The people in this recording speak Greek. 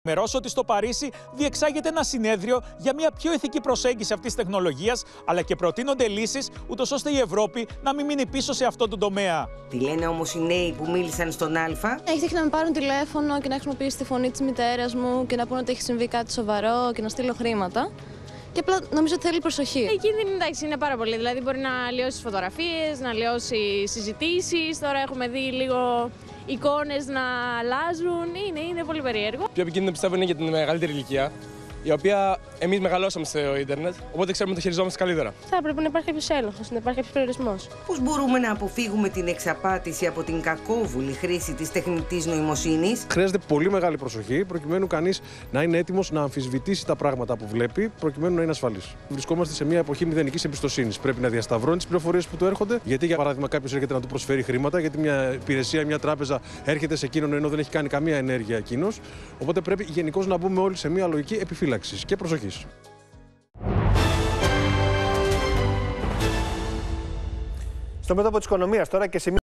Ενημερώσω ότι στο Παρίσι διεξάγεται ένα συνέδριο για μια πιο ηθική προσέγγιση αυτής της τεχνολογίας, αλλά και προτείνονται λύσεις, ούτως ώστε η Ευρώπη να μην μείνει πίσω σε αυτό το τομέα. Τι λένε όμως οι νέοι που μίλησαν στον Α? Έχει τύχει να με πάρουν τηλέφωνο και να χρησιμοποιήσει τη φωνή της μητέρας μου και να πούνε ότι έχει συμβεί κάτι σοβαρό και να στείλω χρήματα. Και απλά νομίζω ότι θέλει προσοχή. Η κίνδυνη, εντάξει, είναι πάρα πολύ. Δηλαδή, μπορεί να αλλοιώσει φωτογραφίες, να αλλοιώσει συζητήσεις. Τώρα έχουμε δει λίγο εικόνες να αλλάζουν. Είναι πολύ περίεργο. Πιο επικίνδυνο πιστεύω είναι για την μεγαλύτερη ηλικία, η οποία εμείς μεγαλώσαμε στο ίντερνετ, οπότε ξέρουμε να το χειριζόμαστε καλύτερα. Θα έπρεπε να υπάρχει κάποιος έλεγχος, να υπάρχει κάποιος περιορισμός. Πώς μπορούμε να αποφύγουμε την εξαπάτηση από την κακόβουλη χρήση της τεχνητής νοημοσύνης? Χρειάζεται πολύ μεγάλη προσοχή προκειμένου κανείς να είναι έτοιμος να αμφισβητήσει τα πράγματα που βλέπει, προκειμένου να είναι ασφαλής. Βρισκόμαστε σε μια εποχή μηδενικής εμπιστοσύνης. Πρέπει να διασταυρώνει τις πληροφορίες που του έρχονται. Γιατί, για παράδειγμα, κάποιος έρχεται να του προσφέρει χρήματα, γιατί μια υπηρεσία, μια τράπεζα έρχεται σε εκείνον ενώ δεν έχει κάνει καμία ενέργεια εκείνος. Οπότε πρέπει γενικώς να μπούμε όλοι σε μια λογική επιφύλαξης και προσοχής. Στο μέτωπο της οικονομίας τώρα και σε μια